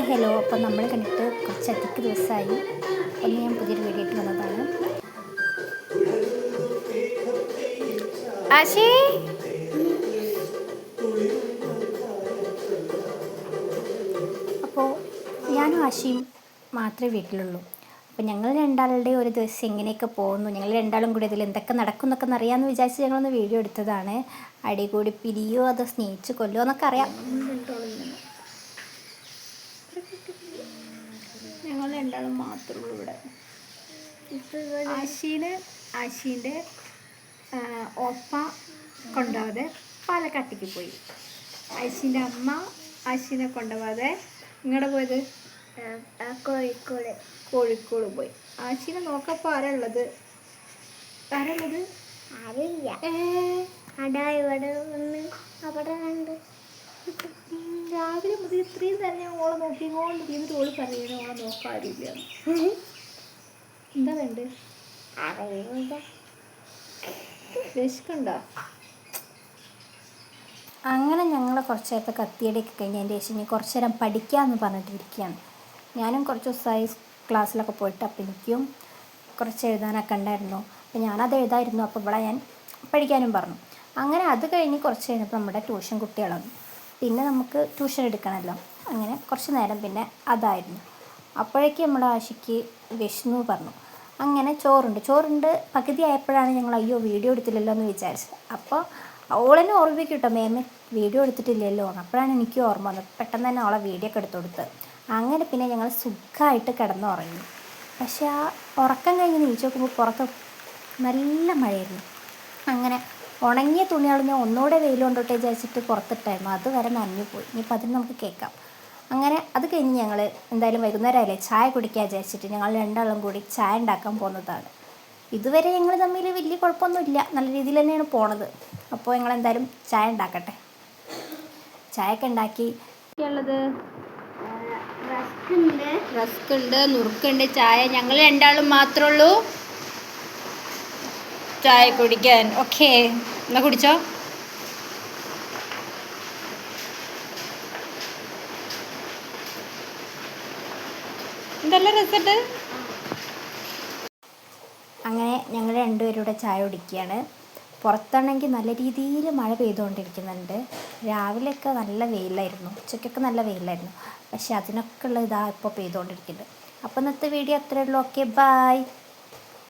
Hello. അപ്പോൾ നമ്മൾ കണ്ടിട്ട് കുറച്ചധികം ദിവസമായി. ഒന്ന് ഞാൻ പുതിയൊരു വീഡിയോ ഇട്ട് വന്നതാണ്. ആശി, അപ്പോൾ ഞാനും ആശിയും മാത്രമേ വീട്ടിലുള്ളൂ. അപ്പോൾ ഞങ്ങൾ രണ്ടാളുടെ ഒരു ദിവസം എങ്ങനെയൊക്കെ പോകുന്നു, ഞങ്ങൾ രണ്ടാളും കൂടി ഇതിൽ എന്തൊക്കെ നടക്കും എന്നൊക്കെ അറിയാമെന്ന് വിചാരിച്ച് ഞങ്ങളൊന്ന് വീഡിയോ എടുത്തതാണ്. അടി കൂടി പിരിയോ അതോ സ്നേഹിച്ച് കൊല്ലുമോ എന്നൊക്കെ അറിയാം. ഞങ്ങൾ രണ്ടാളും മാത്രമേ ഉള്ളൂ ഇവിടെ. ആശീൻ്റെ ഒപ്പ കൊണ്ടുപോകാതെ പാലക്കാട്ടേക്ക് പോയി. ആശീൻ്റെ അമ്മ ആശീനെ കൊണ്ടുപോകാതെ ഇങ്ങോട്ട് പോയത് കോഴിക്കോട് പോയി. ആശീനെ നോക്കപ്പോൾ ആരുള്ളത്? രാവിലെ മുതൽ ഇത്രയും തന്നെ ഓളെ നോക്കിക്കൊണ്ട് ചെയ്തിട്ട് ഓള് പറയുന്നത് ഓളെ നോക്കാറില്ല. എന്താ വേണ്ട? വിശക്കുണ്ടോ? അങ്ങനെ ഞങ്ങൾ കുറച്ച് നേരത്തെ കത്തിയടിയൊക്കെ കഴിഞ്ഞതിൻ്റെ ശേഷം ഇനി കുറച്ച് നേരം പഠിക്കാമെന്ന് പറഞ്ഞിട്ടിരിക്കുകയാണ്. ഞാനും കുറച്ച് ദിവസമായി ക്ലാസ്സിലൊക്കെ പോയിട്ട്, അപ്പം എനിക്കും കുറച്ച് എഴുതാനൊക്കെ ഉണ്ടായിരുന്നു. അപ്പോൾ ഞാനത് എഴുതായിരുന്നു. അപ്പോൾ ഇവിടെ ഞാൻ പഠിക്കാനും പറഞ്ഞു. അങ്ങനെ അത് കഴിഞ്ഞ് കുറച്ച് കഴിഞ്ഞപ്പോൾ നമ്മുടെ ട്യൂഷൻ കുട്ടികളാണ്. പിന്നെ നമുക്ക് ട്യൂഷൻ എടുക്കണമല്ലോ. അങ്ങനെ കുറച്ച് നേരം പിന്നെ അതായിരുന്നു. അപ്പോഴേക്കും നമ്മുടെ ആശയ്ക്ക് വിഷ്ണു പറഞ്ഞു. അങ്ങനെ ചോറുണ്ട് പകുതി ആയപ്പോഴാണ് ഞങ്ങൾ അയ്യോ വീഡിയോ എടുത്തില്ലല്ലോ എന്ന് വിചാരിച്ചത്. അപ്പോൾ ഓളെന്നെ ഓർമ്മിക്കും കേട്ടോ, മേമ വീഡിയോ എടുത്തിട്ടില്ലല്ലോ. അപ്പോഴാണ് എനിക്ക് ഓർമ്മ വന്നത്. പെട്ടെന്ന് തന്നെ അവളെ വീഡിയോ ഒക്കെ എടുത്ത് കൊടുത്ത്. അങ്ങനെ പിന്നെ ഞങ്ങൾ സുഖമായിട്ട് കിടന്നുറങ്ങി. പക്ഷേ ആ ഉറക്കം കഴിഞ്ഞ് നീച്ച് നോക്കുമ്പോൾ പുറത്ത് നല്ല മഴയായിരുന്നു. അങ്ങനെ ഉണങ്ങിയ തുണികൾ ഞാൻ ഒന്നുകൂടെ വെയിൽ കൊണ്ടോട്ടെ വിചാരിച്ചിട്ട് പുറത്തിട്ടായിരുന്നു. അതുവരെ നനഞ്ഞു പോയി. ഇനിയിപ്പോൾ അതിന് നമുക്ക് കേൾക്കാം. അങ്ങനെ അത് കഴിഞ്ഞ് ഞങ്ങൾ എന്തായാലും വൈകുന്നേരമല്ലേ ചായ കുടിക്കാൻ വിചാരിച്ചിട്ട് ഞങ്ങൾ രണ്ടാളും കൂടി ചായ ഉണ്ടാക്കാൻ പോകുന്നതാണ്. ഇതുവരെ ഞങ്ങൾ തമ്മിൽ വലിയ കുഴപ്പമൊന്നുമില്ല, നല്ല രീതിയിൽ തന്നെയാണ് പോണത്. അപ്പോൾ ഞങ്ങൾ എന്തായാലും ചായ ഉണ്ടാക്കട്ടെ. ചായയൊക്കെ ഉണ്ടാക്കി ഉള്ളത് റസ്ക് ഉണ്ട്, നുറുക്കുണ്ട്. ചായ ഞങ്ങൾ രണ്ടാളും മാത്രമേ ഉള്ളൂ ചായ കുടിക്കാൻ. ഓക്കെ, എന്നാ കുടിച്ചോ. എന്തെല്ലാം രസമുണ്ട്. അങ്ങനെ ഞങ്ങൾ രണ്ടുപേരും കൂടെ ചായ കുടിക്കുകയാണ്. പുറത്താണെങ്കിൽ നല്ല രീതിയിൽ മഴ പെയ്തുകൊണ്ടിരിക്കുന്നുണ്ട്. രാവിലെയൊക്കെ നല്ല വെയിലായിരുന്നു, ഉച്ചയ്ക്കൊക്കെ നല്ല വെയിലായിരുന്നു. പക്ഷെ അതിനൊക്കെ ഉള്ള ഇതാ ഇപ്പോൾ പെയ്തുകൊണ്ടിരിക്കുന്നുണ്ട്. അപ്പോൾ ഇന്നത്തെ വീഡിയോ അത്രയേ ഉള്ളൂ. Okay, by.